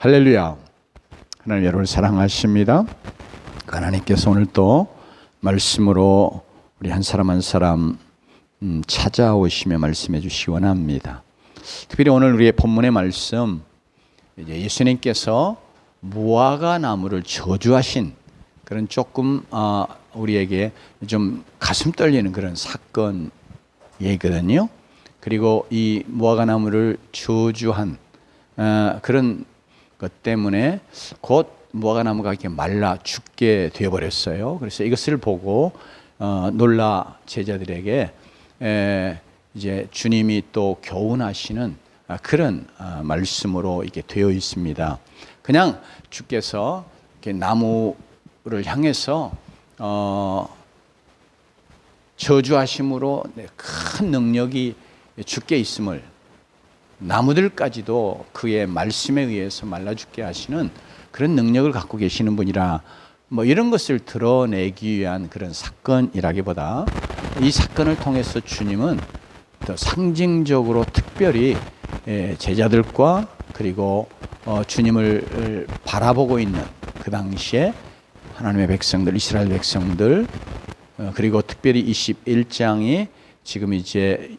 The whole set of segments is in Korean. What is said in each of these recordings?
할렐루야. 하나님 여러분을 사랑하십니다. 하나님께서 오늘 또 말씀으로 우리 한 사람 한 사람 찾아오시며 말씀해 주시기 원합니다. 특별히 오늘 우리의 본문의 말씀, 이제 예수님께서 무화과 나무를 저주하신 그런 조금 우리에게 좀 가슴 떨리는 그런 사건 얘기거든요. 그리고 이 무화과 나무를 저주한 그런 것 때문에 곧 무화과 나무가 이렇게 말라 죽게 되어버렸어요. 그래서 이것을 보고 놀라 제자들에게 이제 주님이 또 교훈하시는 그런 말씀으로 이렇게 되어 있습니다. 그냥 주께서 이렇게 나무를 향해서 저주하심으로 큰 능력이 주께 있음을, 나무들까지도 그의 말씀에 의해서 말라 죽게 하시는 그런 능력을 갖고 계시는 분이라, 뭐 이런 것을 드러내기 위한 그런 사건이라기보다 이 사건을 통해서 주님은 더 상징적으로 특별히 제자들과 그리고 주님을 바라보고 있는 그 당시에 하나님의 백성들, 이스라엘 백성들, 그리고 특별히 21장이 지금 이제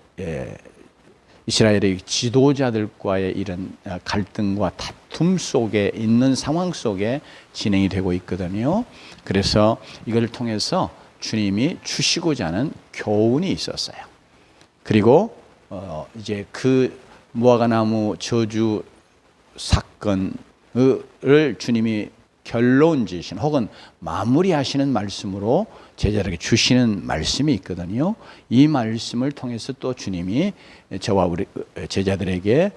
이스라엘의 지도자들과의 이런 갈등과 다툼 속에 있는 상황 속에 진행이 되고 있거든요. 그래서 이걸 통해서 주님이 주시고자 하는 교훈이 있었어요. 그리고 이제 그 무화과 나무 저주 사건을 주님이 결론 지으신 혹은 마무리하시는 말씀으로 제자들에게 주시는 말씀이 있거든요. 이 말씀을 통해서 또 주님이 저와 우리 제자들에게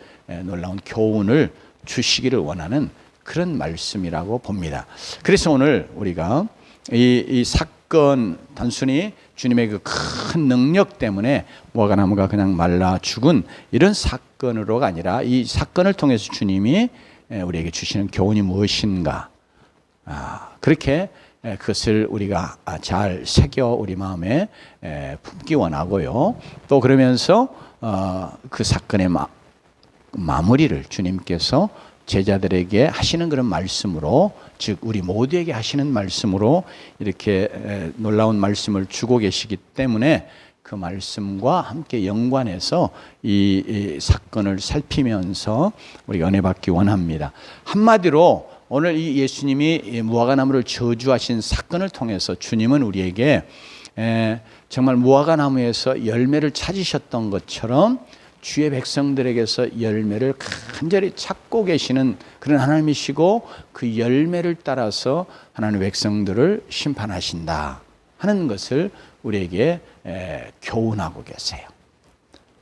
놀라운 교훈을 주시기를 원하는 그런 말씀이라고 봅니다. 그래서 오늘 우리가 이 사건, 단순히 주님의 그 큰 능력 때문에 무화과 나무가 그냥 말라 죽은 이런 사건으로가 아니라 이 사건을 통해서 주님이 우리에게 주시는 교훈이 무엇인가, 그렇게 그것을 우리가 잘 새겨 우리 마음에 품기 원하고요. 또 그러면서 그 사건의 마무리를 주님께서 제자들에게 하시는 그런 말씀으로, 즉 우리 모두에게 하시는 말씀으로 이렇게 놀라운 말씀을 주고 계시기 때문에 그 말씀과 함께 연관해서 이 사건을 살피면서 우리가 은혜 받기 원합니다. 한마디로 오늘 이 예수님이 무화과 나무를 저주하신 사건을 통해서 주님은 우리에게 정말 무화과 나무에서 열매를 찾으셨던 것처럼 주의 백성들에게서 열매를 간절히 찾고 계시는 그런 하나님이시고, 그 열매를 따라서 하나님의 백성들을 심판하신다 하는 것을 우리에게 교훈하고 계세요.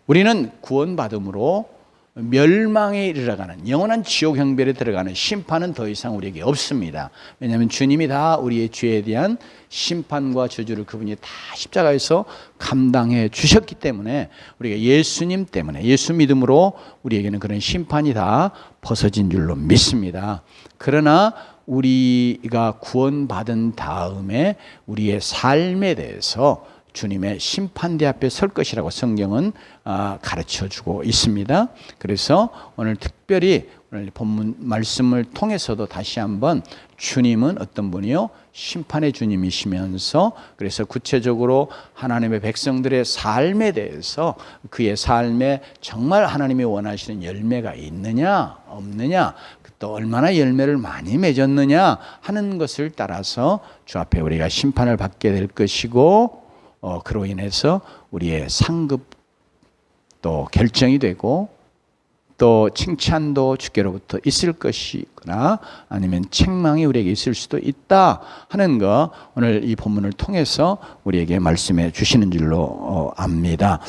우리는 구원받음으로 멸망에 이르러가는 영원한 지옥 형벌에 들어가는 심판은 더 이상 우리에게 없습니다. 왜냐하면 주님이 다 우리의 죄에 대한 심판과 저주를 그분이 다 십자가에서 감당해 주셨기 때문에, 우리가 예수님 때문에, 예수 믿음으로 우리에게는 그런 심판이 다 벗어진 줄로 믿습니다. 그러나 우리가 구원받은 다음에 우리의 삶에 대해서 주님의 심판대 앞에 설 것이라고 성경은 가르쳐주고 있습니다. 그래서 오늘 특별히 오늘 본문 말씀을 통해서도 다시 한번 주님은 어떤 분이요? 심판의 주님이시면서, 그래서 구체적으로 하나님의 백성들의 삶에 대해서 그의 삶에 정말 하나님이 원하시는 열매가 있느냐 없느냐, 또 얼마나 열매를 많이 맺었느냐 하는 것을 따라서 주 앞에 우리가 심판을 받게 될 것이고, 그로 인해서 우리의 상급도 결정이 되고, 또 칭찬도 주께로부터 있을 것이거나 아니면 책망이 우리에게 있을 수도 있다 하는 거, 오늘 이 본문을 통해서 우리에게 말씀해 주시는 줄로 압니다.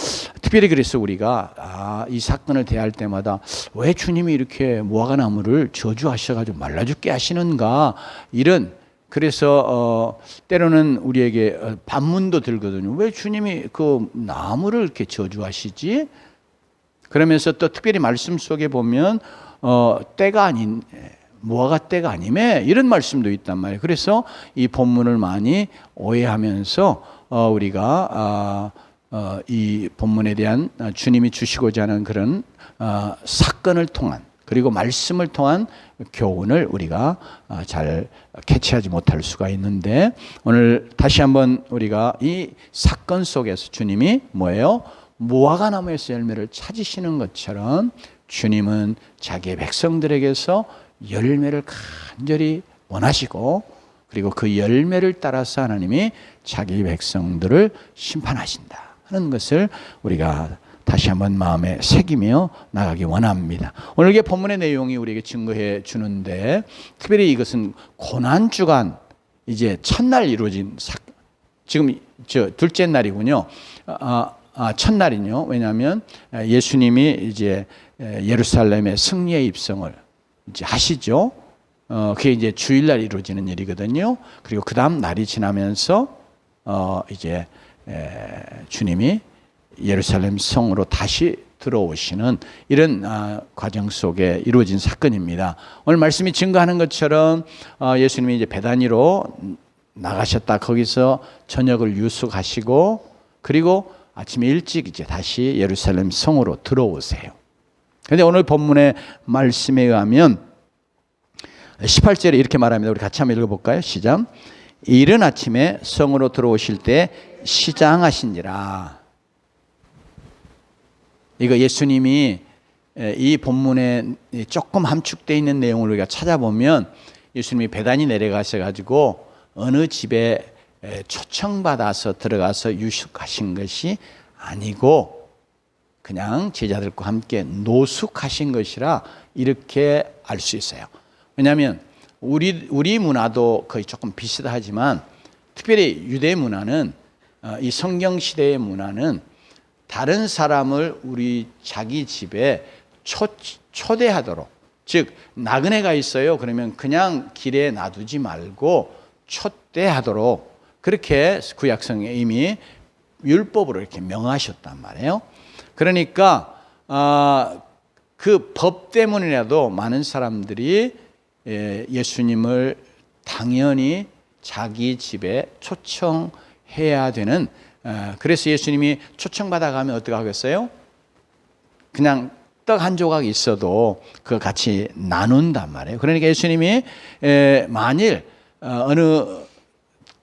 특별히 그래서 우리가 이 사건을 대할 때마다 왜 주님이 이렇게 무화과 나무를 저주하셔가지고 말라 죽게 하시는가, 이런, 그래서 때로는 우리에게 반문도 들거든요. 왜 주님이 그 나무를 이렇게 저주하시지? 그러면서 또 특별히 말씀 속에 보면 때가 아닌, 무화과 때가 아니매, 이런 말씀도 있단 말이에요. 그래서 이 본문을 많이 오해하면서 우리가 이 본문에 대한 주님이 주시고자 하는 그런 사건을 통한 그리고 말씀을 통한 교훈을 우리가 잘 캐치하지 못할 수가 있는데, 오늘 다시 한번 우리가 이 사건 속에서 주님이 뭐예요? 무화과 나무에서 열매를 찾으시는 것처럼 주님은 자기의 백성들에게서 열매를 간절히 원하시고, 그리고 그 열매를 따라서 하나님이 자기 백성들을 심판하신다 하는 것을 우리가 다시 한번 마음에 새기며 나가기 원합니다. 오늘 이 본문의 내용이 우리에게 증거해 주는데, 특별히 이것은 고난주간 이제 첫날 이루어진 지금 둘째 날이군요. 첫날이요. 왜냐하면 예수님이 이제 예루살렘의 승리의 입성을 이제 하시죠. 그게 이제 주일날 이루어지는 일이거든요. 그리고 그 다음 날이 지나면서 이제 주님이 예루살렘 성으로 다시 들어오시는 이런 과정 속에 이루어진 사건입니다. 오늘 말씀이 증거하는 것처럼 예수님이 이제 베다니로 나가셨다. 거기서 저녁을 유숙하시고, 그리고 아침 일찍 이제 다시 예루살렘 성으로 들어오세요. 그런데 오늘 본문의 말씀에 의하면 18절에 이렇게 말합니다. 우리 같이 한번 읽어볼까요? 시작. 이른 아침에 성으로 들어오실 때 시장하신지라. 이거 예수님이 이 본문에 조금 함축되어 있는 내용을 우리가 찾아보면, 예수님이 베다니 내려가셔가지고 어느 집에 초청받아서 들어가서 유숙하신 것이 아니고 그냥 제자들과 함께 노숙하신 것이라 이렇게 알 수 있어요. 왜냐하면 우리 문화도 거의 조금 비슷하지만, 특별히 유대 문화는 이 성경 시대의 문화는 다른 사람을 우리 자기 집에 초대하도록, 즉 나그네가 있어요. 그러면 그냥 길에 놔두지 말고 초대하도록, 그렇게 구약성에 이미 율법으로 이렇게 명하셨단 말이에요. 그러니까 그 법 때문이라도 많은 사람들이 예수님을 당연히 자기 집에 초청해야 되는, 그래서 예수님이 초청받아 가면 어떻게 하겠어요? 그냥 떡 한 조각 있어도 그거 같이 나눈단 말이에요. 그러니까 예수님이 만일 어느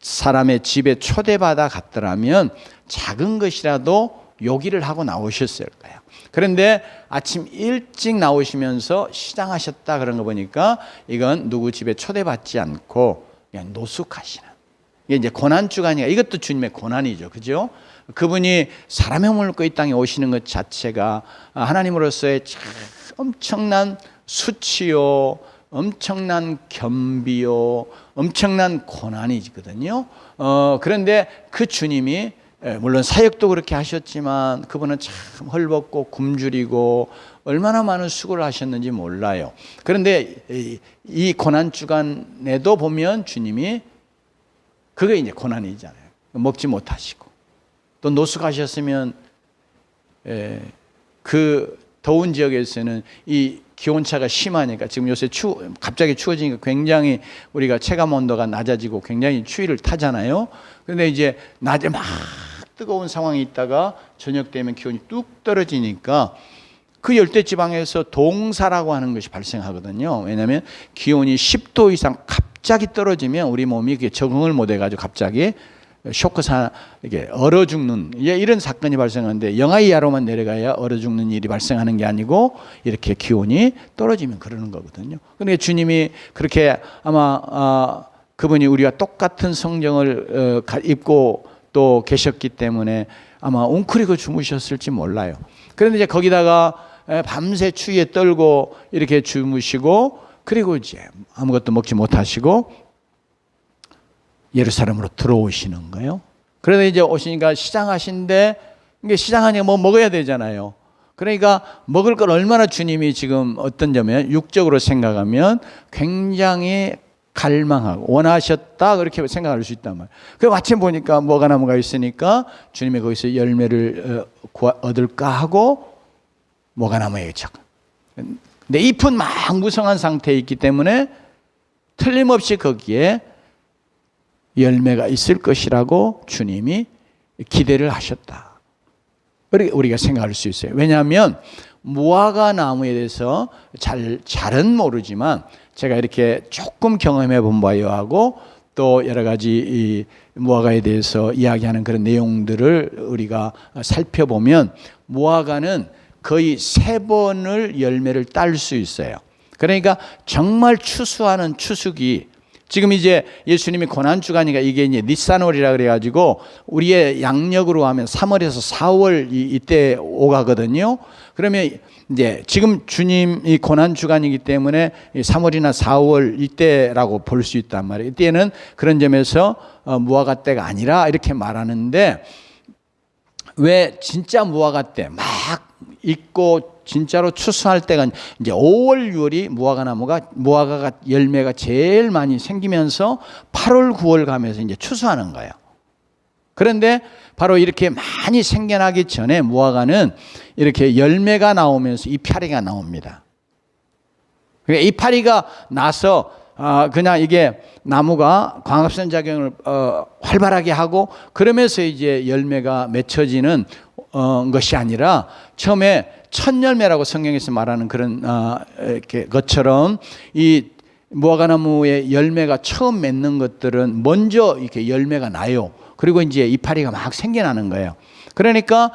사람의 집에 초대받아 갔더라면 작은 것이라도 요기를 하고 나오셨을 거예요. 그런데 아침 일찍 나오시면서 시장하셨다 그런 거 보니까 이건 누구 집에 초대받지 않고 그냥 노숙하시는, 이게 이제 고난주간이야. 이것도 주님의 고난이죠. 그죠? 그분이 사람의 몸을 입고 이 땅에 오시는 것 자체가 하나님으로서의 참 엄청난 수치요, 엄청난 겸비요, 엄청난 고난이거든요. 그런데 그 주님이 물론 사역도 그렇게 하셨지만 그분은 참 헐벗고 굶주리고 얼마나 많은 수고를 하셨는지 몰라요. 그런데 이 고난주간에도 보면 주님이, 그게 이제 고난이잖아요. 먹지 못하시고 또 노숙하셨으면 그 더운 지역에서는 이 기온차가 심하니까, 지금 요새 갑자기 추워지니까 굉장히 우리가 체감 온도가 낮아지고 굉장히 추위를 타잖아요. 그런데 이제 낮에 막 뜨거운 상황이 있다가 저녁 되면 기온이 뚝 떨어지니까 그 열대지방에서 동사라고 하는 것이 발생하거든요. 왜냐하면 기온이 10도 이상 갑자기 떨어지면 우리 몸이 그게 적응을 못해가지고 갑자기 이게 얼어 죽는 이런 사건이 발생하는데, 영하 이하로만 내려가야 얼어 죽는 일이 발생하는 게 아니고 이렇게 기온이 떨어지면 그러는 거거든요. 그런데 주님이 그렇게 아마 그분이 우리가 똑같은 성경을 입고 또 계셨기 때문에 아마 웅크리고 주무셨을지 몰라요. 그런데 이제 거기다가 밤새 추위에 떨고 이렇게 주무시고, 그리고 이제 아무것도 먹지 못하시고 예루살렘으로 들어오시는 거예요. 그러다 이제 오시니까 시장하신데, 이게 시장하니까 뭐 먹어야 되잖아요. 그러니까 먹을 걸 얼마나 주님이 지금 어떤 점에 육적으로 생각하면 굉장히 갈망하고 원하셨다, 그렇게 생각할 수 있단 말이에요. 그 마침 보니까 뭐가 나무가 있으니까 주님이 거기서 열매를 얻을까 하고 뭐가 나무에 쳤고, 근데 잎은 막 무성한 상태에 있기 때문에 틀림없이 거기에 열매가 있을 것이라고 주님이 기대를 하셨다, 우리가 생각할 수 있어요. 왜냐하면 무화과 나무에 대해서 잘은 모르지만 제가 이렇게 조금 경험해 본 바에 의하고 또 여러 가지 이 무화과에 대해서 이야기하는 그런 내용들을 우리가 살펴보면 무화과는 거의 3번을 열매를 딸 수 있어요. 그러니까 정말 추수하는 추수기, 지금 이제 예수님이 고난주간이니까 이게 이제 니산월이라 그래가지고 우리의 양력으로 하면 3월에서 4월 이때 오가거든요. 그러면 이제 지금 주님이 고난주간이기 때문에 3월이나 4월 이때라고 볼 수 있단 말이에요. 이때는 그런 점에서 무화과 때가 아니라 이렇게 말하는데, 왜 진짜 무화과 때 막 익고 진짜로 추수할 때가 이제 5월, 6월이 무화과가 열매가 제일 많이 생기면서 8월, 9월 가면서 이제 추수하는 거예요. 그런데 바로 이렇게 많이 생겨나기 전에 무화과는 이렇게 열매가 나오면서 이파리가 나옵니다. 그러니까 이파리가 나서 그냥 이게 나무가 광합성 작용을 활발하게 하고 그러면서 이제 열매가 맺혀지는 것이 아니라 처음에 첫 열매라고 성경에서 말하는 그런 것처럼 이 무화과나무의 열매가 처음 맺는 것들은 먼저 이렇게 열매가 나요. 그리고 이제 이파리가 막 생겨나는 거예요. 그러니까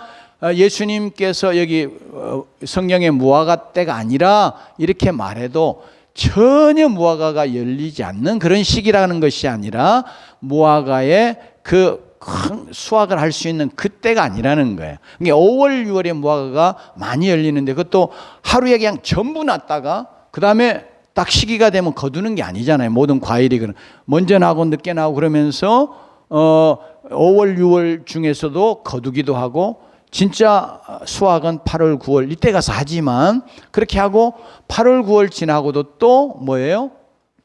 예수님께서 여기 성경의 무화과 때가 아니라 이렇게 말해도 전혀 무화과가 열리지 않는 그런 시기라는 것이 아니라 무화과의 그 큰 수확을 할 수 있는 그때가 아니라는 거예요. 그러니까 5월, 6월에 무화과가 많이 열리는데 그것도 하루에 그냥 전부 났다가 그 다음에 딱 시기가 되면 거두는 게 아니잖아요. 모든 과일이 먼저 나고 늦게 나고 그러면서 5월, 6월 중에서도 거두기도 하고 진짜 수확은 8월, 9월 이때 가서 하지만 그렇게 하고 8월, 9월 지나고도 또 뭐예요?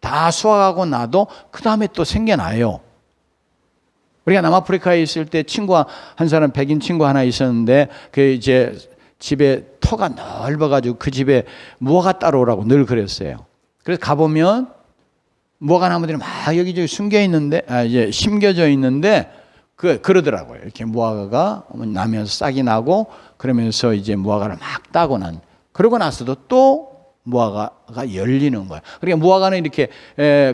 다 수확하고 나도 그 다음에 또 생겨나요. 우리가 남아프리카에 있을 때 친구가 한 사람, 백인 친구 하나 있었는데 그 이제 집에 터가 넓어가지고 그 집에 무화과 따러 오라고 늘 그랬어요. 그래서 가보면 무화과 나무들이 막 여기저기 숨겨 있는데, 이제 심겨져 있는데 그러더라고요. 이렇게 무화과가 나면서 싹이 나고 그러면서 이제 무화과를 막 따고 그러고 나서도 또 무화과가 열리는 거예요. 그러니까 무화과는 이렇게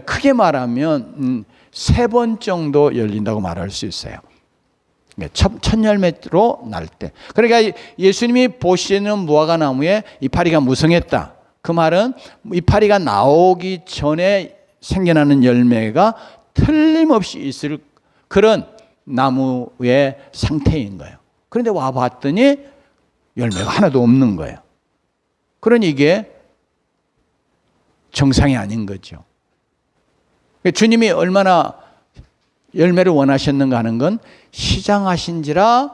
크게 말하면 3번 정도 열린다고 말할 수 있어요. 첫 열매로 날 때. 그러니까 예수님이 보시는 무화과 나무에 이파리가 무성했다. 그 말은 이파리가 나오기 전에 생겨나는 열매가 틀림없이 있을 그런 나무의 상태인 거예요. 그런데 와봤더니 열매가 하나도 없는 거예요. 그러니 이게 정상이 아닌 거죠. 주님이 얼마나 열매를 원하셨는가 하는 건 시장하신지라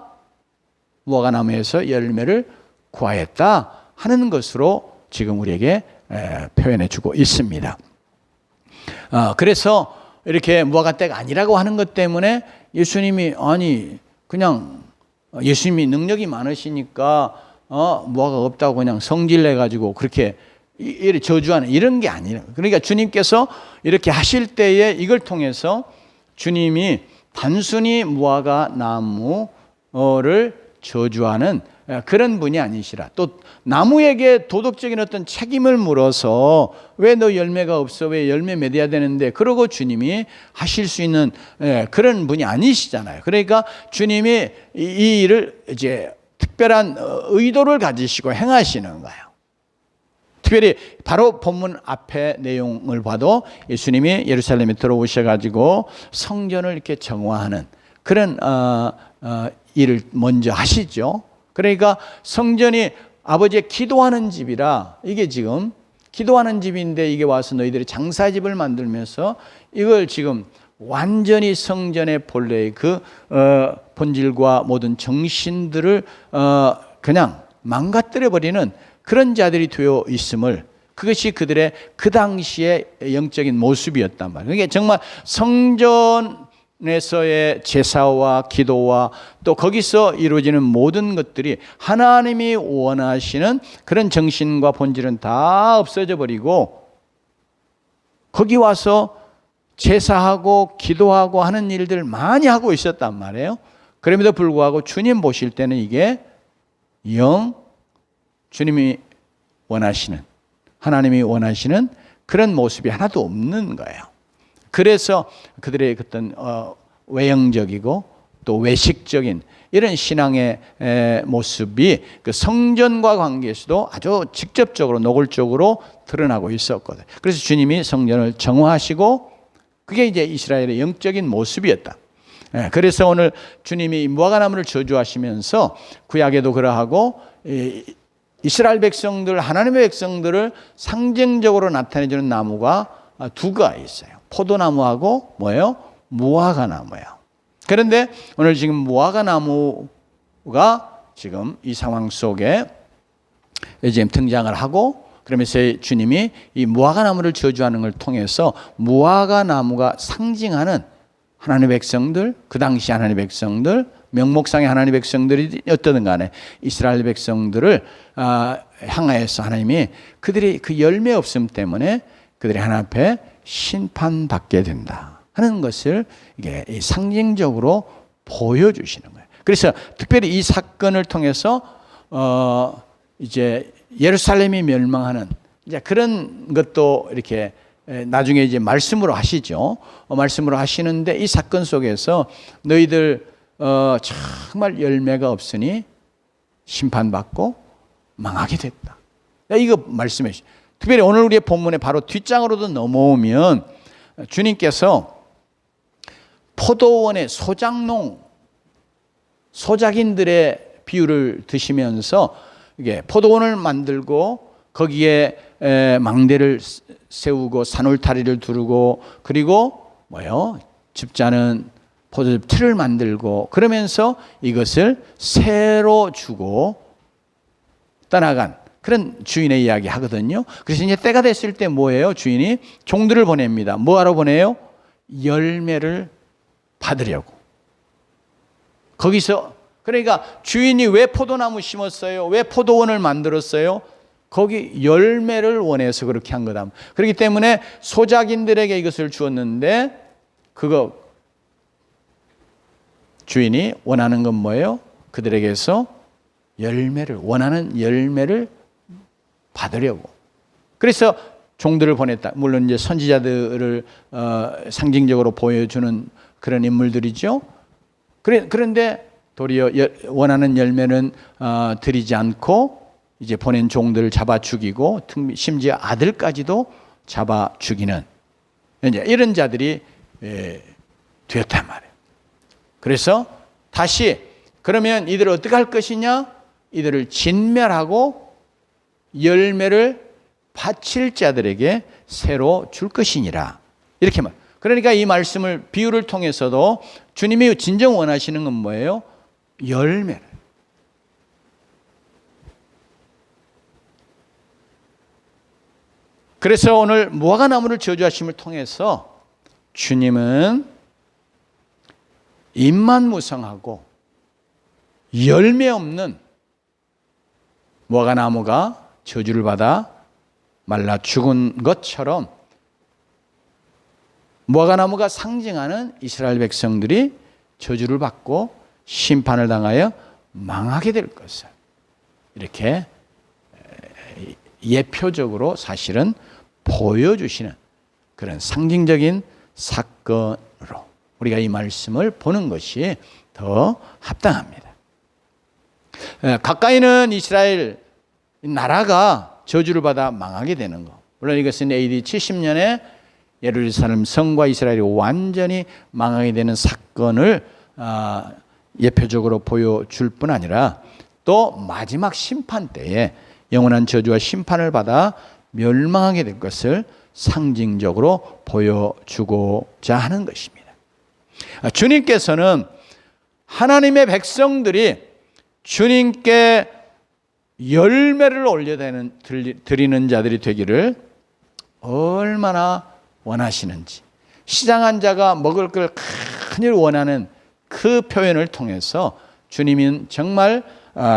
무화과나무에서 열매를 구하였다 하는 것으로 지금 우리에게 표현해 주고 있습니다. 그래서 이렇게 무화과 때가 아니라고 하는 것 때문에 예수님이 그냥 예수님이 능력이 많으시니까 무화과가 없다고 그냥 성질내가지고 그렇게 저주하는 이런 게 아니라, 그러니까 주님께서 이렇게 하실 때에 이걸 통해서 주님이 단순히 무화과 나무를 저주하는 그런 분이 아니시라. 또 나무에게 도덕적인 어떤 책임을 물어서 왜 너 열매가 없어? 왜 열매 맺어야 되는데? 그러고 주님이 하실 수 있는 그런 분이 아니시잖아요. 그러니까 주님이 이 일을 이제 특별한 의도를 가지시고 행하시는 거예요. 특별히 바로 본문 앞에 내용을 봐도 예수님이 예루살렘에 들어오셔가지고 성전을 이렇게 정화하는 그런 일을 먼저 하시죠. 그러니까 성전이 아버지의 기도하는 집이라, 이게 지금 기도하는 집인데 이게 와서 너희들이 장사집을 만들면서 이걸 지금 완전히 성전의 본래의 그 본질과 모든 정신들을 그냥 망가뜨려버리는 그런 자들이 되어 있음을, 그것이 그들의 그 당시의 영적인 모습이었단 말이에요. 그러니까 정말 성전에서의 제사와 기도와 또 거기서 이루어지는 모든 것들이 하나님이 원하시는 그런 정신과 본질은 다 없어져 버리고 거기 와서 제사하고 기도하고 하는 일들을 많이 하고 있었단 말이에요. 그럼에도 불구하고 주님 보실 때는 이게 영 주님이 원하시는, 하나님이 원하시는 그런 모습이 하나도 없는 거예요. 그래서 그들의 어떤 외형적이고 또 외식적인 이런 신앙의 모습이 그 성전과 관계에서도 아주 직접적으로 노골적으로 드러나고 있었거든요. 그래서 주님이 성전을 정화하시고 그게 이제 이스라엘의 영적인 모습이었다. 그래서 오늘 주님이 무화과나무를 저주하시면서 구약에도 그러하고 이스라엘 백성들, 하나님의 백성들을 상징적으로 나타내주는 나무가 두 가지 있어요. 포도나무하고 뭐예요? 무화과나무예요. 그런데 오늘 지금 무화과나무가 지금 이 상황 속에 지금 등장을 하고, 그러면서 주님이 이 무화과나무를 저주하는 걸 통해서 무화과나무가 상징하는 하나님의 백성들, 그 당시 하나님의 백성들, 명목상의 하나님의 백성들이 어떠든 간에 이스라엘 백성들을 향하여서 하나님이 그들이 그 열매 없음 때문에 그들이 하나님 앞에 심판받게 된다 하는 것을 이게 상징적으로 보여주시는 거예요. 그래서 특별히 이 사건을 통해서 이제 예루살렘이 멸망하는 이제 그런 것도 이렇게 나중에 이제 말씀으로 하시죠. 말씀으로 하시는데 이 사건 속에서 너희들 정말 열매가 없으니 심판받고 망하게 됐다. 이거 말씀해 주시죠. 특별히 오늘 우리의 본문의 바로 뒷장으로도 넘어오면 주님께서 포도원의 소작농, 소작인들의 비유를 드시면서 이게 포도원을 만들고 거기에 망대를 세우고 산울타리를 두르고 그리고 뭐요? 집자는 포도즙 틀을 만들고 그러면서 이것을 새로 주고 떠나간 그런 주인의 이야기 하거든요. 그래서 이제 때가 됐을 때 뭐예요? 주인이 종들을 보냅니다. 뭐하러 보내요? 열매를 받으려고. 거기서 그러니까 주인이 왜 포도나무 심었어요? 왜 포도원을 만들었어요? 거기 열매를 원해서 그렇게 한 거다. 그렇기 때문에 소작인들에게 이것을 주었는데 그거 주인이 원하는 건 뭐예요? 그들에게서 열매를, 원하는 열매를 받으려고. 그래서 종들을 보냈다. 물론 이제 선지자들을 상징적으로 보여주는 그런 인물들이죠. 그런데 도리어 원하는 열매는 드리지 않고 이제 보낸 종들을 잡아 죽이고 심지어 아들까지도 잡아 죽이는 이제 이런 자들이 되었단 말이에요. 그래서 다시 그러면 이들을 어떻게 할 것이냐? 이들을 진멸하고 열매를 바칠 자들에게 새로 줄 것이니라. 이렇게 말. 그러니까 이 말씀을 비유를 통해서도 주님이 진정 원하시는 건 뭐예요? 열매를. 그래서 오늘 무화과나무를 저주하심을 통해서 주님은 입만무성하고 열매 없는 무화과나무가 저주를 받아 말라 죽은 것처럼 무화과나무가 상징하는 이스라엘 백성들이 저주를 받고 심판을 당하여 망하게 될 것을 이렇게 예표적으로 사실은 보여주시는 그런 상징적인 사건으로 우리가 이 말씀을 보는 것이 더 합당합니다. 가까이는 이스라엘 나라가 저주를 받아 망하게 되는 것. 물론 이것은 AD 70년에 예루살렘 성과 이스라엘이 완전히 망하게 되는 사건을 예표적으로 보여줄 뿐 아니라 또 마지막 심판 때에 영원한 저주와 심판을 받아 멸망하게 될 것을 상징적으로 보여주고자 하는 것입니다. 주님께서는 하나님의 백성들이 주님께 열매를 올려드리는 자들이 되기를 얼마나 원하시는지, 시장한 자가 먹을 걸 간절히 원하는 그 표현을 통해서 주님은 정말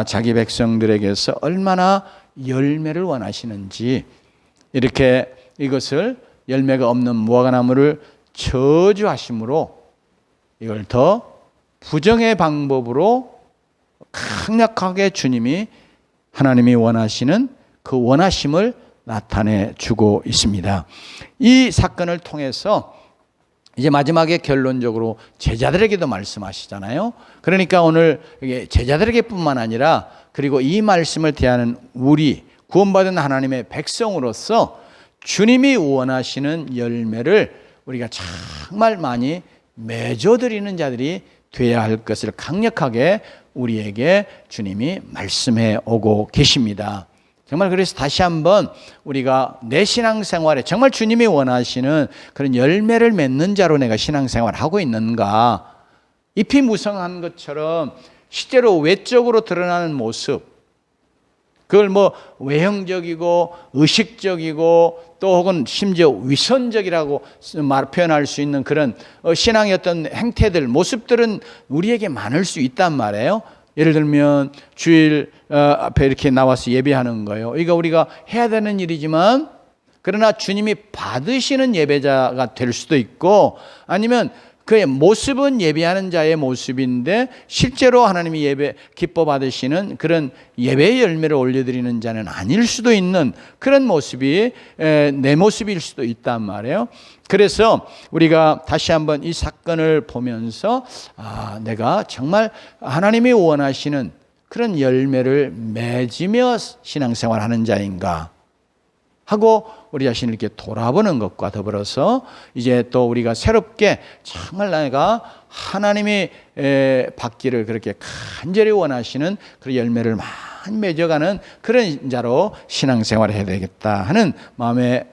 자기 백성들에게서 얼마나 열매를 원하시는지 이렇게 이것을 열매가 없는 무화과나무를 저주하심으로 이걸 더 부정의 방법으로 강력하게 주님이 하나님이 원하시는 그 원하심을 나타내 주고 있습니다. 이 사건을 통해서 이제 마지막에 결론적으로 제자들에게도 말씀하시잖아요. 그러니까 오늘 제자들에게뿐만 아니라 그리고 이 말씀을 대하는 우리 구원받은 하나님의 백성으로서 주님이 원하시는 열매를 우리가 정말 많이 맺어드리는 자들이 되어야 할 것을 강력하게 우리에게 주님이 말씀해 오고 계십니다. 정말 그래서 다시 한번 우리가 내 신앙생활에 정말 주님이 원하시는 그런 열매를 맺는 자로 내가 신앙생활을 하고 있는가, 잎이 무성한 것처럼 실제로 외적으로 드러나는 모습, 그걸 뭐 외형적이고 의식적이고 또 혹은 심지어 위선적이라고 표현할 수 있는 그런 신앙의 어떤 행태들, 모습들은 우리에게 많을 수 있단 말이에요. 예를 들면 주일 앞에 이렇게 나와서 예배하는 거예요. 이거 우리가 해야 되는 일이지만 그러나 주님이 받으시는 예배자가 될 수도 있고, 아니면 그의 모습은 예배하는 자의 모습인데 실제로 하나님이 예배 기뻐 받으시는 그런 예배의 열매를 올려드리는 자는 아닐 수도 있는 그런 모습이 내 모습일 수도 있단 말이에요. 그래서 우리가 다시 한번 이 사건을 보면서 내가 정말 하나님이 원하시는 그런 열매를 맺으며 신앙생활하는 자인가 하고 우리 자신을 이렇게 돌아보는 것과 더불어서 이제 또 우리가 새롭게 정말 내가 하나님이 받기를 그렇게 간절히 원하시는 그런 열매를 많이 맺어가는 그런 자로 신앙생활을 해야 되겠다 하는 마음의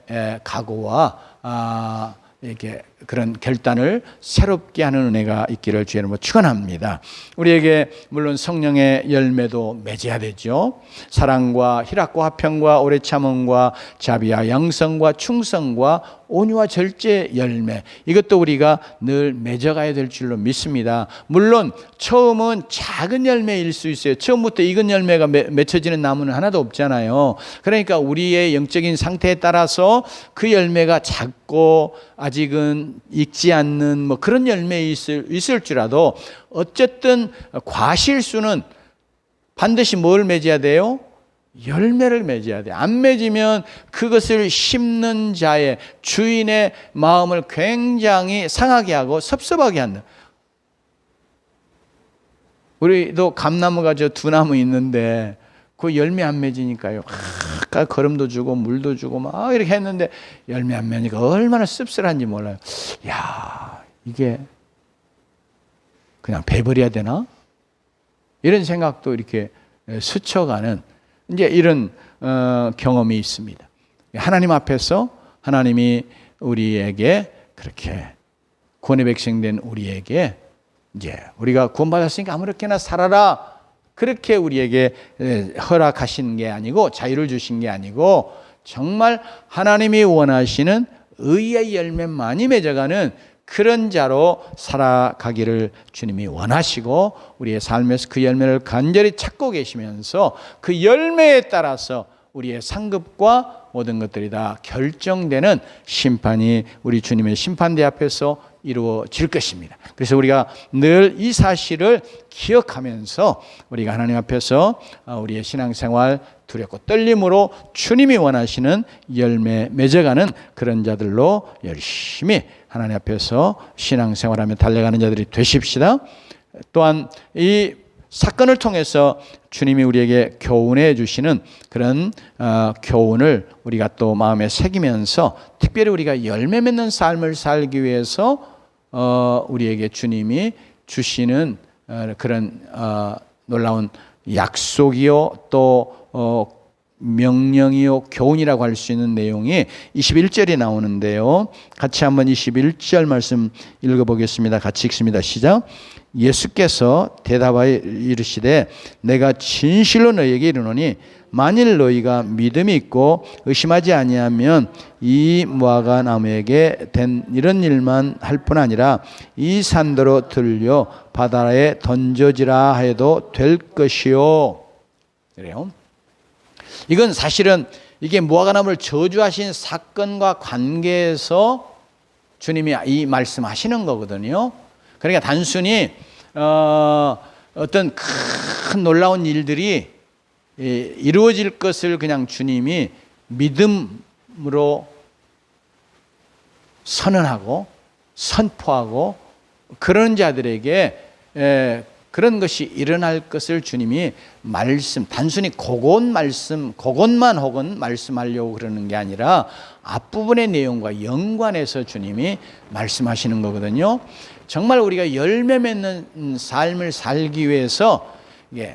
각오와 이렇게 그런 결단을 새롭게 하는 은혜가 있기를 주의 이름으로 축원합니다. 우리에게 물론 성령의 열매도 맺어야 되죠. 사랑과 희락과 화평과 오래 참음과 자비와 양성과 충성과 온유와 절제 열매, 이것도 우리가 늘 맺어가야 될 줄로 믿습니다. 물론 처음은 작은 열매일 수 있어요. 처음부터 익은 열매가 맺혀지는 나무는 하나도 없잖아요. 그러니까 우리의 영적인 상태에 따라서 그 열매가 작고 아직은 익지 않는 뭐 그런 열매 있을지라도 어쨌든 과실수는 반드시 뭘 맺어야 돼요? 열매를 맺어야 돼. 안 맺으면 그것을 심는 자의 주인의 마음을 굉장히 상하게 하고 섭섭하게 한다. 우리도 감나무가 저 두 나무 있는데 그 열매 안 맺으니까요. 거름도 주고 물도 주고 막 이렇게 했는데 열매 안 맺으니까 얼마나 씁쓸한지 몰라요. 야, 이게 그냥 배버려야 되나? 이런 생각도 이렇게 스쳐가는 이제 이런 경험이 있습니다. 하나님 앞에서 하나님이 우리에게 그렇게 구원의 백성 된 우리에게 이제 우리가 구원받았으니까 아무렇게나 살아라, 그렇게 우리에게 허락하신 게 아니고 자유를 주신 게 아니고 정말 하나님이 원하시는 의의 열매만이 맺어가는 그런 자로 살아가기를 주님이 원하시고 우리의 삶에서 그 열매를 간절히 찾고 계시면서 그 열매에 따라서 우리의 상급과 모든 것들이 다 결정되는 심판이 우리 주님의 심판대 앞에서 이루어질 것입니다. 그래서 우리가 늘 이 사실을 기억하면서 우리가 하나님 앞에서 우리의 신앙생활 두렵고 떨림으로 주님이 원하시는 열매 맺어가는 그런 자들로 열심히 하나님 앞에서 신앙생활하며 달려가는 자들이 되십시다. 또한 이 사건을 통해서 주님이 우리에게 교훈해 주시는 그런 교훈을 우리가 또 마음에 새기면서 특별히 우리가 열매 맺는 삶을 살기 위해서 우리에게 주님이 주시는 그런 놀라운 약속이요 또 명령이요 교훈이라고 할 수 있는 내용이 21절에 나오는데요. 같이 한번 21절 말씀 읽어보겠습니다. 같이 읽습니다. 시작. 예수께서 대답하여 이르시되 내가 진실로 너희에게 이르노니 만일 너희가 믿음이 있고 의심하지 아니하면 이 무화과 나무에게 된 이런 일만 할 뿐 아니라 이 산더러 들려 바다에 던져지라 해도 될 것이요. 그래요. 이건 사실은 이게 무화과 나무를 저주하신 사건과 관계에서 주님이 이 말씀하시는 거거든요. 그러니까 단순히 어떤 큰 놀라운 일들이 이루어질 것을 그냥 주님이 믿음으로 선언하고 선포하고 그런 자들에게 그런 것이 일어날 것을 주님이 단순히 그것만 혹은 말씀하려고 그러는 게 아니라 앞부분의 내용과 연관해서 주님이 말씀하시는 거거든요. 정말 우리가 열매 맺는 삶을 살기 위해서 이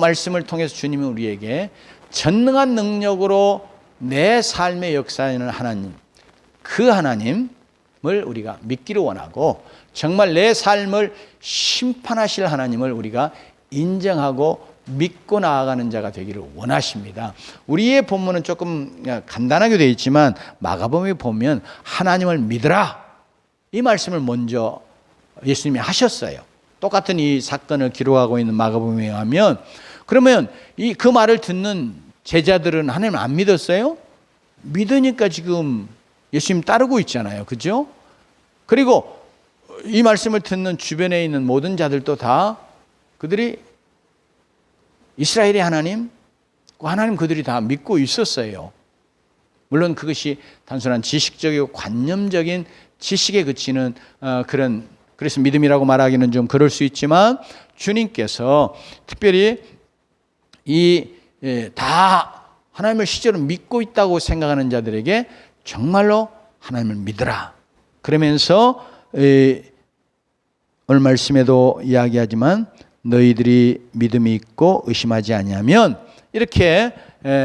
말씀을 통해서 주님은 우리에게 전능한 능력으로 내 삶의 역사하는 하나님, 그 하나님을 우리가 믿기를 원하고 정말 내 삶을 심판하실 하나님을 우리가 인정하고 믿고 나아가는 자가 되기를 원하십니다. 우리의 본문은 조금 간단하게 되어 있지만 마가복음에 보면 하나님을 믿으라 이 말씀을 먼저 예수님이 하셨어요. 똑같은 이 사건을 기록하고 있는 마가복음에 의하면 그러면 그 말을 듣는 제자들은 하나님을 안 믿었어요? 믿으니까 지금 예수님 따르고 있잖아요. 그죠? 그리고 이 말씀을 듣는 주변에 있는 모든 자들도 다 그들이 이스라엘의 하나님, 그들이 다 믿고 있었어요. 물론 그것이 단순한 지식적이고 관념적인 지식에 그치는 그래서 믿음이라고 말하기는 좀 그럴 수 있지만 주님께서 특별히 다 하나님을 실제로 믿고 있다고 생각하는 자들에게 정말로 하나님을 믿으라. 그러면서 오늘 말씀에도 이야기하지만 너희들이 믿음이 있고 의심하지 아니하면 이렇게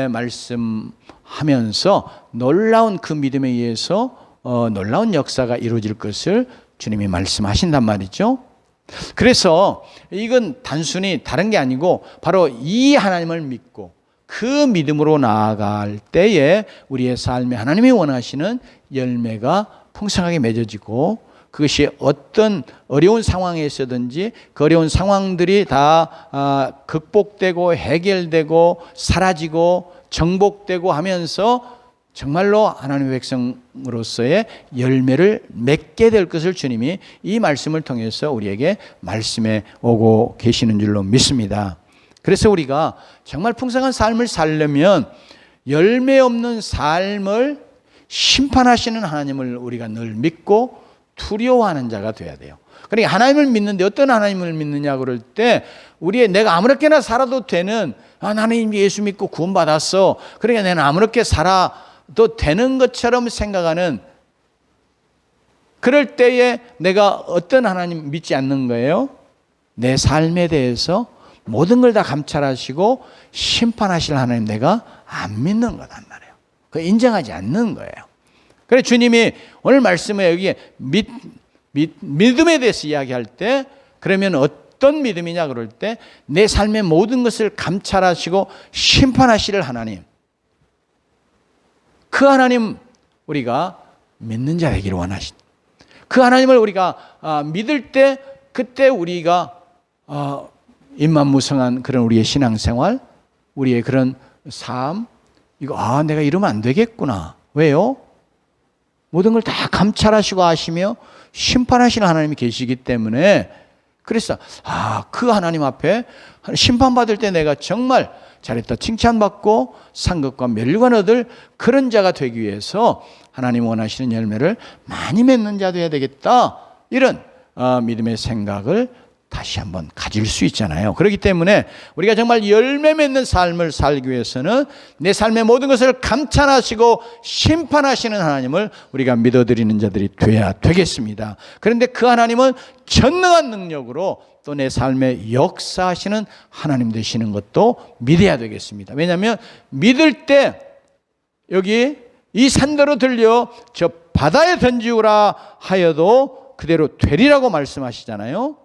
말씀하면서 놀라운 그 믿음에 의해서 놀라운 역사가 이루어질 것을 주님이 말씀하신단 말이죠. 그래서 이건 단순히 다른 게 아니고 바로 이 하나님을 믿고 그 믿음으로 나아갈 때에 우리의 삶에 하나님이 원하시는 열매가 풍성하게 맺어지고 그것이 어떤 어려운 상황에서든지 그 어려운 상황들이 다 극복되고 해결되고 사라지고 정복되고 하면서 정말로 하나님의 백성으로서의 열매를 맺게 될 것을 주님이 이 말씀을 통해서 우리에게 말씀해 오고 계시는 줄로 믿습니다. 그래서 우리가 정말 풍성한 삶을 살려면 열매 없는 삶을 심판하시는 하나님을 우리가 늘 믿고 두려워하는 자가 돼야 돼요. 그러니까 하나님을 믿는데 어떤 하나님을 믿느냐 그럴 때 내가 아무렇게나 살아도 되는 나는 예수 믿고 구원받았어. 그러니까 내가 아무렇게 살아도 되는 것처럼 생각하는 그럴 때에 내가 어떤 하나님 믿지 않는 거예요? 내 삶에 대해서 모든 걸 다 감찰하시고 심판하실 하나님 내가 안 믿는 거란 말이에요. 그 인정하지 않는 거예요. 그래서 주님이 오늘 말씀에 여기에 믿음에 대해서 이야기할 때 그러면 어떤 믿음이냐 그럴 때 내 삶의 모든 것을 감찰하시고 심판하실 하나님, 그 하나님 우리가 믿는 자 되기를 원하십니다. 그 하나님을 우리가 믿을 때 그때 우리가 임만무성한 그런 우리의 신앙생활, 우리의 그런 삶, 내가 이러면 안 되겠구나. 왜요? 모든 걸 다 감찰하시고 아시며 심판하시는 하나님이 계시기 때문에 그래서 그 하나님 앞에 심판받을 때 내가 정말 잘했다 칭찬받고 상급과 면류관 얻을 그런 자가 되기 위해서 하나님 원하시는 열매를 많이 맺는 자 되어야 되겠다. 이런 믿음의 생각을 다시 한번 가질 수 있잖아요. 그렇기 때문에 우리가 정말 열매 맺는 삶을 살기 위해서는 내 삶의 모든 것을 감찰하시고 심판하시는 하나님을 우리가 믿어드리는 자들이 되어야 되겠습니다. 그런데 그 하나님은 전능한 능력으로 또 내 삶에 역사하시는 하나님 되시는 것도 믿어야 되겠습니다. 왜냐하면 믿을 때 여기 이 산더러 들려 저 바다에 던지우라 하여도 그대로 되리라고 말씀하시잖아요.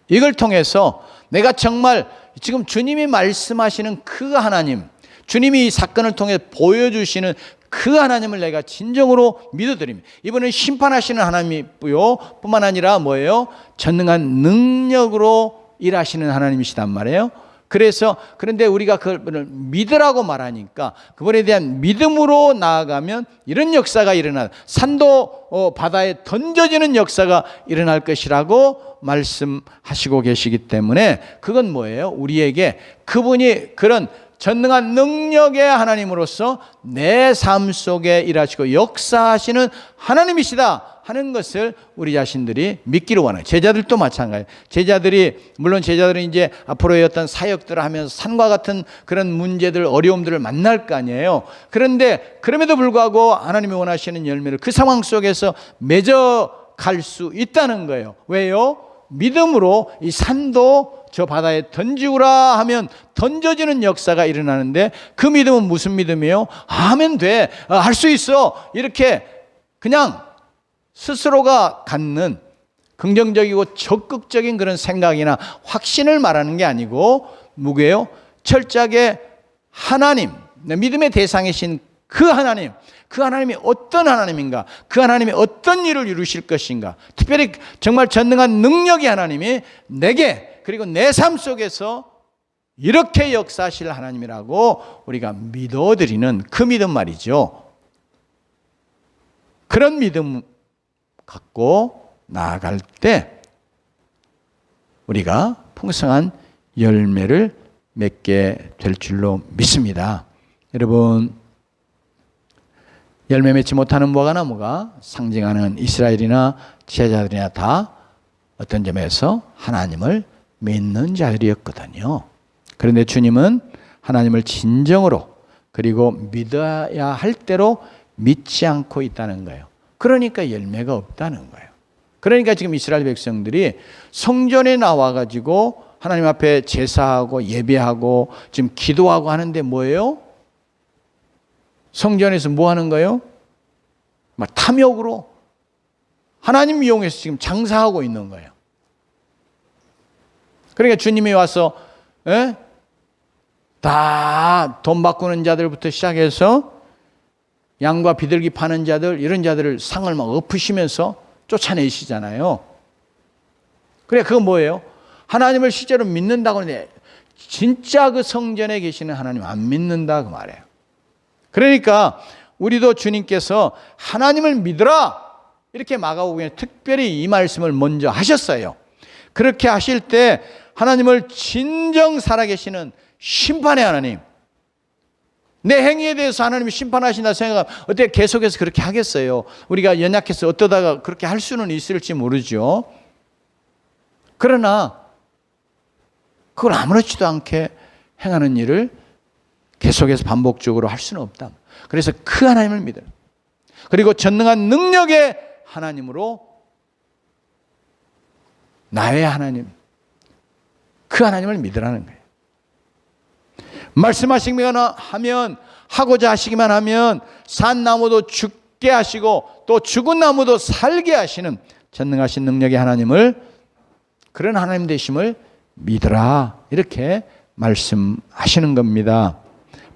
이걸 통해서 내가 정말 지금 주님이 말씀하시는 그 하나님, 주님이 이 사건을 통해 보여주시는 그 하나님을 내가 진정으로 믿어드립니다. 이번엔 심판하시는 하나님이고요. 뿐만 아니라 뭐예요? 전능한 능력으로 일하시는 하나님이시단 말이에요. 그래서 그런데 우리가 그걸 믿으라고 말하니까 그분에 대한 믿음으로 나아가면 이런 역사가 일어나 산도 바다에 던져지는 역사가 일어날 것이라고 말씀하시고 계시기 때문에 그건 뭐예요? 우리에게 그분이 그런 전능한 능력의 하나님으로서 내 삶 속에 일하시고 역사하시는 하나님이시다 하는 것을 우리 자신들이 믿기를 원해요. 제자들도 마찬가지예요. 물론 제자들은 이제 앞으로의 어떤 사역들을 하면서 산과 같은 그런 문제들, 어려움들을 만날 거 아니에요. 그런데 그럼에도 불구하고 하나님이 원하시는 열매를 그 상황 속에서 맺어갈 수 있다는 거예요. 왜요? 믿음으로 이 산도 저 바다에 던지우라 하면 던져지는 역사가 일어나는데 그 믿음은 무슨 믿음이에요? 하면 돼. 할 수 있어. 이렇게 그냥 스스로가 갖는 긍정적이고 적극적인 그런 생각이나 확신을 말하는 게 아니고 뭐예요? 철저하게 하나님, 믿음의 대상이신 그 하나님이 어떤 하나님인가? 그 하나님이 어떤 일을 이루실 것인가? 특별히 정말 전능한 능력의 하나님이 내게 그리고 내 삶 속에서 이렇게 역사하실 하나님이라고 우리가 믿어드리는 그 믿음 말이죠. 그런 믿음 갖고 나아갈 때 우리가 풍성한 열매를 맺게 될 줄로 믿습니다. 여러분, 열매 맺지 못하는 무화과 나무가 상징하는 이스라엘이나 제자들이나 다 어떤 점에서 하나님을 믿는 자들이었거든요. 그런데 주님은 하나님을 진정으로 그리고 믿어야 할 대로 믿지 않고 있다는 거예요. 그러니까 열매가 없다는 거예요. 그러니까 지금 이스라엘 백성들이 성전에 나와가지고 하나님 앞에 제사하고 예배하고 지금 기도하고 하는데 뭐예요? 성전에서 뭐 하는 거예요? 막 탐욕으로 하나님 이용해서 지금 장사하고 있는 거예요. 그러니까 주님이 와서 다 돈 바꾸는 자들부터 시작해서 양과 비둘기 파는 자들 이런 자들을 상을 막 엎으시면서 쫓아내시잖아요. 그래 그건 뭐예요? 하나님을 실제로 믿는다고 하는데 진짜 그 성전에 계시는 하나님 안 믿는다 그 말이에요. 그러니까 우리도 주님께서 하나님을 믿으라 이렇게 마가복음에 특별히 이 말씀을 먼저 하셨어요. 그렇게 하실 때 하나님을 진정 살아계시는 심판의 하나님, 내 행위에 대해서 하나님이 심판하신다 생각하면 어떻게 계속해서 그렇게 하겠어요? 우리가 연약해서 어떠다가 그렇게 할 수는 있을지 모르죠. 그러나 그걸 아무렇지도 않게 행하는 일을 계속해서 반복적으로 할 수는 없다. 그래서 그 하나님을 믿어요. 그리고 전능한 능력의 하나님으로 나의 하나님, 그 하나님을 믿으라는 거예요. 말씀하시기만 하면, 하고자 하시기만 하면 산 나무도 죽게 하시고 또 죽은 나무도 살게 하시는 전능하신 능력의 하나님을, 그런 하나님 되심을 믿으라 이렇게 말씀하시는 겁니다.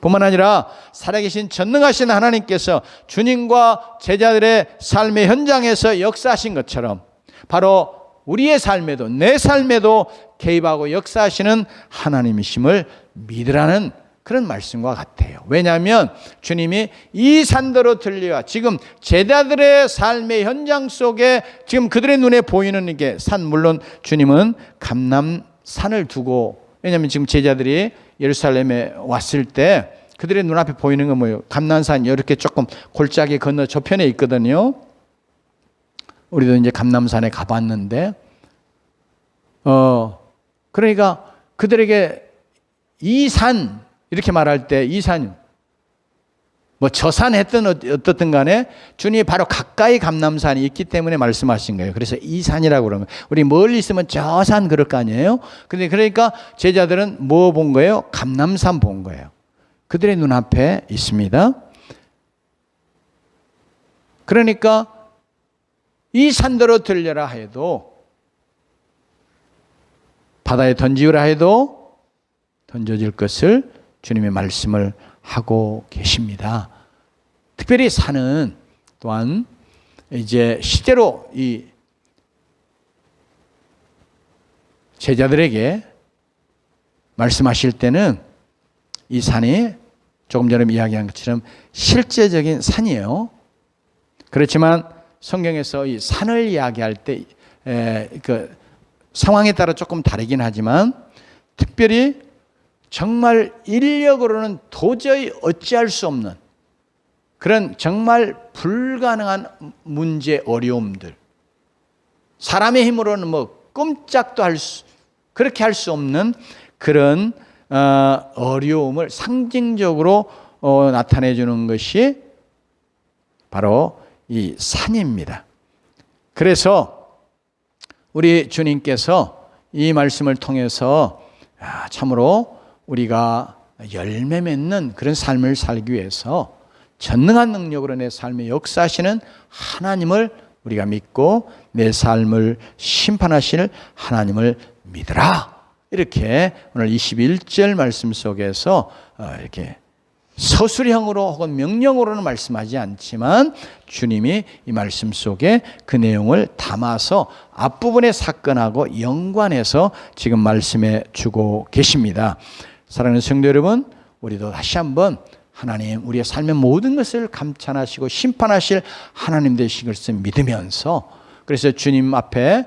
뿐만 아니라 살아계신 전능하신 하나님께서 주님과 제자들의 삶의 현장에서 역사하신 것처럼 바로 우리의 삶에도, 내 삶에도 개입하고 역사하시는 하나님이심을 믿으라는 그런 말씀과 같아요. 왜냐하면 주님이 이 산더러 들려와 지금 제자들의 삶의 현장 속에 지금 그들의 눈에 보이는 이게 산, 물론 주님은 감람산을 두고, 왜냐하면 지금 제자들이 예루살렘에 왔을 때 그들의 눈앞에 보이는 건 뭐예요? 감람산 이렇게 조금 골짜기 건너 저편에 있거든요. 우리도 이제 감람산에 가봤는데, 그러니까 그들에게 이 산, 이렇게 말할 때 이 산, 뭐 저 산 했든 어떻든 간에 주님이 바로 가까이 감람산이 있기 때문에 말씀하신 거예요. 그래서 이 산이라고 그러면, 우리 멀리 있으면 저 산 그럴 거 아니에요? 근데 그러니까 제자들은 뭐 본 거예요? 감람산 본 거예요. 그들의 눈앞에 있습니다. 그러니까 이 산더러 들려라 해도, 바다에 던지우라 해도 던져질 것을 주님의 말씀을 하고 계십니다. 특별히 산은 또한 이제 실제로 이 제자들에게 말씀하실 때는 이 산이 조금 전에 이야기한 것처럼 실제적인 산이에요. 그렇지만 성경에서 이 산을 이야기할 때 그 상황에 따라 조금 다르긴 하지만 특별히 정말 인력으로는 도저히 어찌할 수 없는 그런 정말 불가능한 문제, 어려움들, 사람의 힘으로는 뭐 꼼짝도 그렇게 할 수 없는 그런 어려움을 상징적으로 나타내 주는 것이 바로 이 산입니다. 그래서 우리 주님께서 이 말씀을 통해서 참으로 우리가 열매 맺는 그런 삶을 살기 위해서 전능한 능력으로 내 삶에 역사하시는 하나님을 우리가 믿고 내 삶을 심판하실 하나님을 믿으라. 이렇게 오늘 21절 말씀 속에서 이렇게 서술형으로 혹은 명령으로는 말씀하지 않지만 주님이 이 말씀 속에 그 내용을 담아서 앞부분의 사건하고 연관해서 지금 말씀해 주고 계십니다. 사랑하는 성도 여러분, 우리도 다시 한번 하나님 우리의 삶의 모든 것을 감찰하시고 심판하실 하나님 되신 것을 믿으면서 그래서 주님 앞에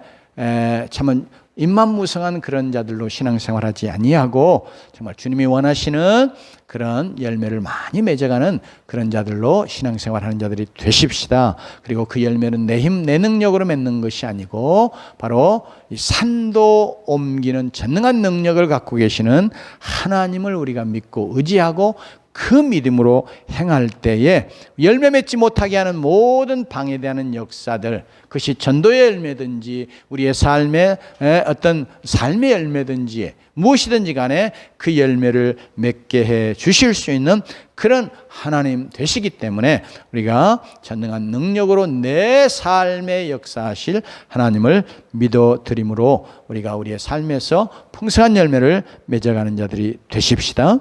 참 입만무성한 그런 자들로 신앙생활하지 아니하고 정말 주님이 원하시는 그런 열매를 많이 맺어가는 그런 자들로 신앙생활하는 자들이 되십시다. 그리고 그 열매는 내 힘, 내 능력으로 맺는 것이 아니고 바로 이 산도 옮기는 전능한 능력을 갖고 계시는 하나님을 우리가 믿고 의지하고 그 믿음으로 행할 때에 열매 맺지 못하게 하는 모든 방해되는 역사들, 그것이 전도의 열매든지 우리의 삶의 어떤 삶의 열매든지 무엇이든지 간에 그 열매를 맺게 해 주실 수 있는 그런 하나님 되시기 때문에 우리가 전능한 능력으로 내 삶에 역사하실 하나님을 믿어드림으로 우리가 우리의 삶에서 풍성한 열매를 맺어가는 자들이 되십시다.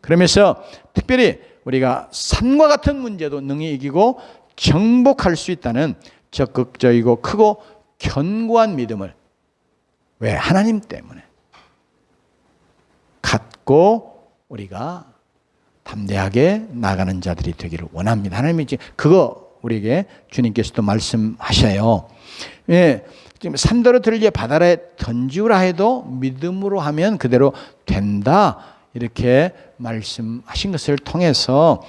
그러면서 특별히 우리가 산과 같은 문제도 능히 이기고 정복할 수 있다는 적극적이고 크고 견고한 믿음을 왜? 하나님 때문에 갖고 우리가 담대하게 나가는 자들이 되기를 원합니다. 하나님이 그거 우리에게 주님께서도 말씀하셔요. 예, 지금 산더러 들려 바다에 던지우라 해도 믿음으로 하면 그대로 된다. 이렇게 말씀하신 것을 통해서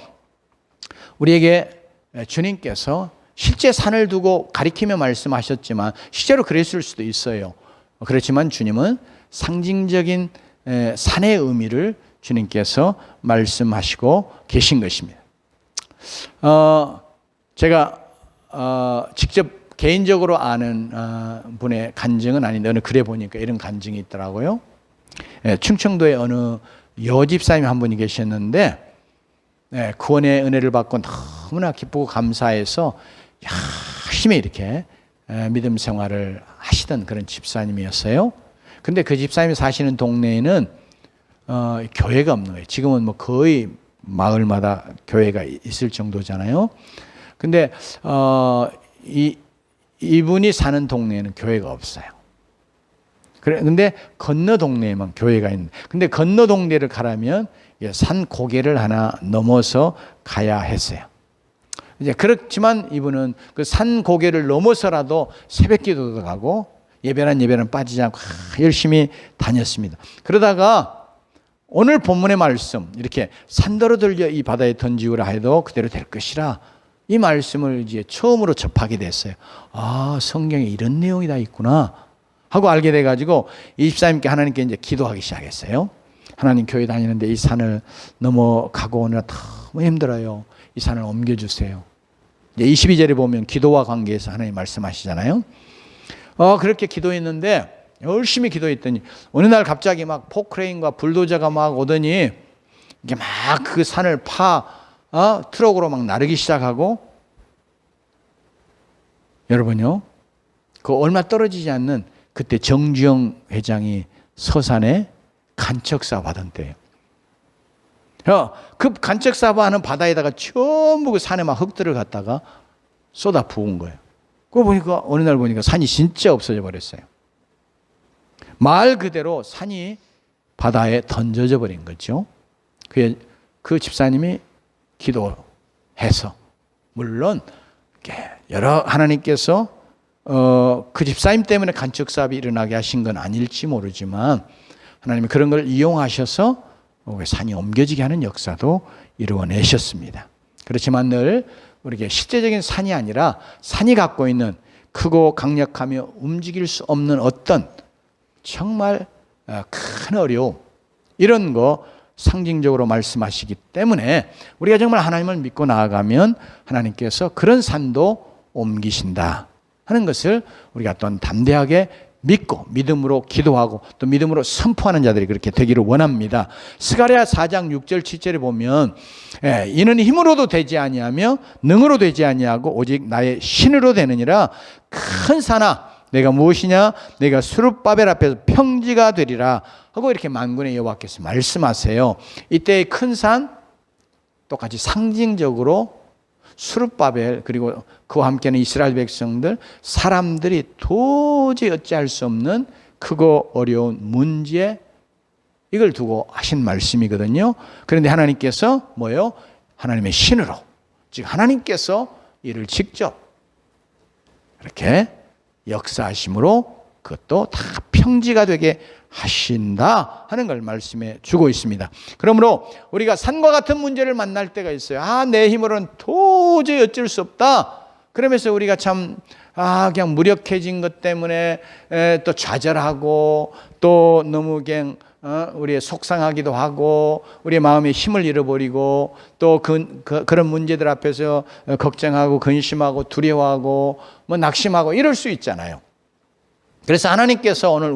우리에게 주님께서 실제 산을 두고 가리키며 말씀하셨지만 실제로 그랬을 수도 있어요. 그렇지만 주님은 상징적인 산의 의미를 주님께서 말씀하시고 계신 것입니다. 제가 직접 개인적으로 아는 분의 간증은 아닌데 어느 글에 보니까 이런 간증이 있더라고요. 충청도의 어느 여집사님 한 분이 계셨는데 구원의 은혜를 받고 너무나 기쁘고 감사해서 열심히 이렇게 믿음 생활을 하시던 그런 집사님이었어요. 근데 그 집사님이 사시는 동네에는 교회가 없는 거예요. 지금은 뭐 거의 마을마다 교회가 있을 정도잖아요. 근데 이분이 사는 동네에는 교회가 없어요. 근데 건너 동네에만 교회가 있는. 근데 건너 동네를 가려면 산 고개를 하나 넘어서 가야 했어요. 이제 그렇지만 이분은 그 산 고개를 넘어서라도 새벽기도도 가고 예배는 빠지지 않고 열심히 다녔습니다. 그러다가 오늘 본문의 말씀 이렇게 산더러 들려 이 바다에 던지우라 해도 그대로 될 것이라 이 말씀을 이제 처음으로 접하게 됐어요. 아, 성경에 이런 내용이 다 있구나 하고 알게 돼가지고 24님께 하나님께 이제 기도하기 시작했어요. 하나님, 교회 다니는데 이 산을 넘어가고 오느라 너무 힘들어요. 이 산을 옮겨주세요. 이제 22절에 보면 기도와 관계에서 하나님 말씀하시잖아요. 그렇게 기도했는데 열심히 기도했더니 어느 날 갑자기 막 포크레인과 불도저가 막 오더니 이게 막 그 산을 트럭으로 막 나르기 시작하고 여러분요, 그 얼마 떨어지지 않는 그때 정주영 회장이 서산에 간척사업 하던 때예요. 그 간척사업 하는 바다에다가 전부 그 산에 막 흙들을 갖다가 쏟아 부은 거예요. 그거 보니까 어느 날 보니까 산이 진짜 없어져 버렸어요. 말 그대로 산이 바다에 던져져 버린 거죠. 그 집사님이 기도해서, 물론 여러 하나님께서 그 집사님 때문에 간척사업이 일어나게 하신 건 아닐지 모르지만 하나님이 그런 걸 이용하셔서 산이 옮겨지게 하는 역사도 이루어내셨습니다. 그렇지만 늘 우리에게 실제적인 산이 아니라 산이 갖고 있는 크고 강력하며 움직일 수 없는 어떤 정말 큰 어려움, 이런 거 상징적으로 말씀하시기 때문에 우리가 정말 하나님을 믿고 나아가면 하나님께서 그런 산도 옮기신다 하는 것을 우리가 또 담대하게 믿고 믿음으로 기도하고 또 믿음으로 선포하는 자들이 그렇게 되기를 원합니다. 스가랴 4장 6절 7절에 보면 이는 힘으로도 되지 아니하며 능으로 되지 아니하고 오직 나의 신으로 되느니라. 큰 산아 내가 무엇이냐, 내가 스룹바벨 앞에서 평지가 되리라 하고 이렇게 만군의 여호와께서 말씀하세요. 이때의 큰 산 똑같이 상징적으로 스룹바벨 그리고 그와 함께는 이스라엘 백성들, 사람들이 도저히 어찌할 수 없는 크고 어려운 문제, 이걸 두고 하신 말씀이거든요. 그런데 하나님께서 뭐예요? 하나님의 신으로, 즉 하나님께서 이를 직접 이렇게 역사하심으로 그것도 다 평지가 되게 하신다 하는 걸 말씀해 주고 있습니다. 그러므로 우리가 산과 같은 문제를 만날 때가 있어요. 내 힘으로는 도저히 어쩔 수 없다. 그러면서 우리가 참 그냥 무력해진 것 때문에 또 좌절하고 또 너무 그냥 우리의 속상하기도 하고 우리의 마음에 힘을 잃어버리고 또 그런 문제들 앞에서 걱정하고 근심하고 두려워하고 뭐 낙심하고 이럴 수 있잖아요. 그래서 하나님께서 오늘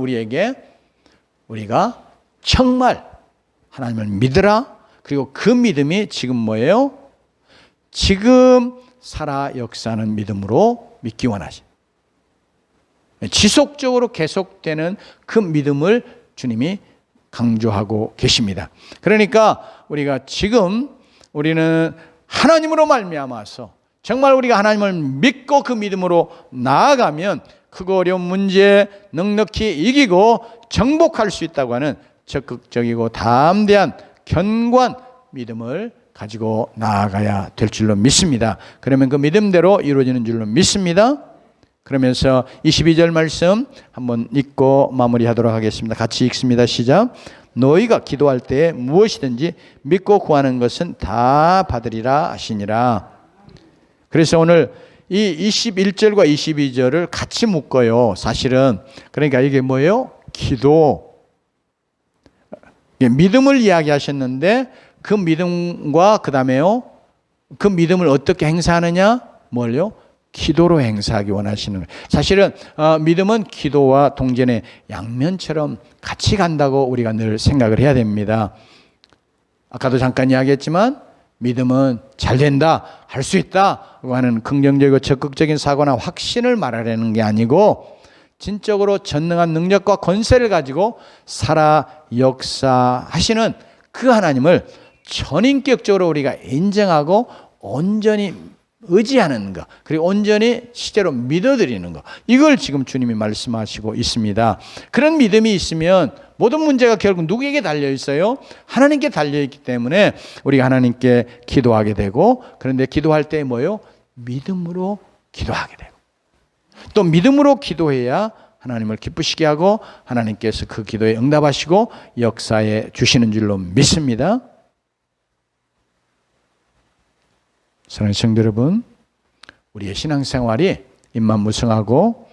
우리가 정말 하나님을 믿으라. 그리고 그 믿음이 지금 뭐예요? 지금 살아 역사하는 믿음으로 믿기 원하시. 지속적으로 계속되는 그 믿음을 주님이 강조하고 계십니다. 그러니까 우리가 지금 우리는 하나님으로 말미암아서 정말 우리가 하나님을 믿고 그 믿음으로 나아가면 크고 어려운 문제 넉넉히 이기고 정복할 수 있다고 하는 적극적이고 담대한 견고한 믿음을 가지고 나아가야 될 줄로 믿습니다. 그러면 그 믿음대로 이루어지는 줄로 믿습니다. 그러면서 22절 말씀 한번 읽고 마무리하도록 하겠습니다. 같이 읽습니다. 시작. 너희가 기도할 때에 무엇이든지 믿고 구하는 것은 다 받으리라 하시니라. 그래서 오늘 이 21절과 22절을 같이 묶어요. 사실은 그러니까 이게 뭐예요? 기도. 믿음을 이야기하셨는데 그 믿음과 그 다음에요. 그 믿음을 어떻게 행사하느냐? 뭘요? 기도로 행사하기 원하시는 거예요. 사실은 믿음은 기도와 동전의 양면처럼 같이 간다고 우리가 늘 생각을 해야 됩니다. 아까도 잠깐 이야기했지만 믿음은 잘 된다, 할 수 있다 하는 긍정적이고 적극적인 사고나 확신을 말하려는 게 아니고 진적으로 전능한 능력과 권세를 가지고 살아 역사하시는 그 하나님을 전인격적으로 우리가 인정하고 온전히 의지하는 것, 그리고 온전히 실제로 믿어드리는 것, 이걸 지금 주님이 말씀하시고 있습니다. 그런 믿음이 있으면 모든 문제가 결국 누구에게 달려 있어요? 하나님께 달려 있기 때문에 우리가 하나님께 기도하게 되고, 그런데 기도할 때 뭐예요? 믿음으로 기도하게 되고, 또 믿음으로 기도해야 하나님을 기쁘시게 하고 하나님께서 그 기도에 응답하시고 역사해 주시는 줄로 믿습니다. 사랑하는 성도 여러분, 우리의 신앙생활이 임만무성하고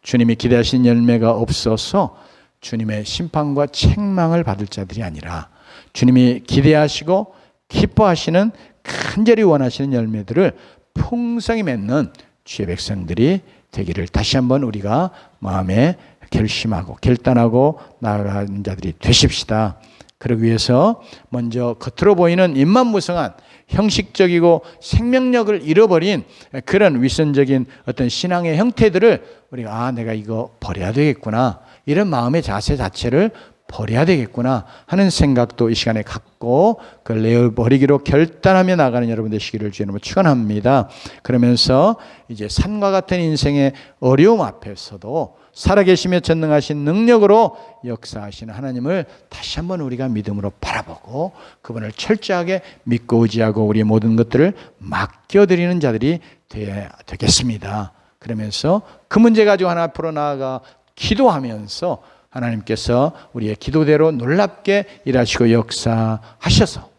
주님이 기대하신 열매가 없어서 주님의 심판과 책망을 받을 자들이 아니라 주님이 기대하시고 기뻐하시는 간절히 원하시는 열매들을 풍성히 맺는 주의 백성들이 되기를 다시 한번 우리가 마음에 결심하고 결단하고 나아가는 자들이 되십시다. 그러기 위해서 먼저 겉으로 보이는 임만무성한 형식적이고 생명력을 잃어버린 그런 위선적인 어떤 신앙의 형태들을 우리가 내가 이거 버려야 되겠구나, 이런 마음의 자세 자체를 버려야 되겠구나 하는 생각도 이 시간에 갖고 그걸 내어버리기로 결단하며 나가는 여러분 되시기를 주님으로 축원합니다. 그러면서 이제 산과 같은 인생의 어려움 앞에서도 살아계시며 전능하신 능력으로 역사하시는 하나님을 다시 한번 우리가 믿음으로 바라보고 그분을 철저하게 믿고 의지하고 우리의 모든 것들을 맡겨드리는 자들이 되어야 되겠습니다. 그러면서 그 문제 가지고 하나님 앞으로 나아가 기도하면서 하나님께서 우리의 기도대로 놀랍게 일하시고 역사하셔서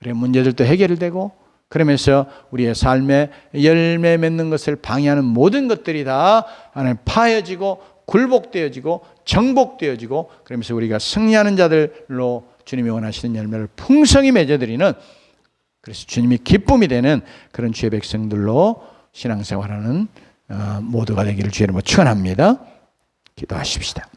우리의 문제들도 해결되고 그러면서 우리의 삶에 열매 맺는 것을 방해하는 모든 것들이 다 하나님 파여지고 굴복되어지고 정복되어지고 그러면서 우리가 승리하는 자들로 주님이 원하시는 열매를 풍성히 맺어드리는 그래서 주님이 기쁨이 되는 그런 주의 백성들로 신앙생활하는 모두가 되기를 주의 이름으로 축원합니다. 기도하십시다.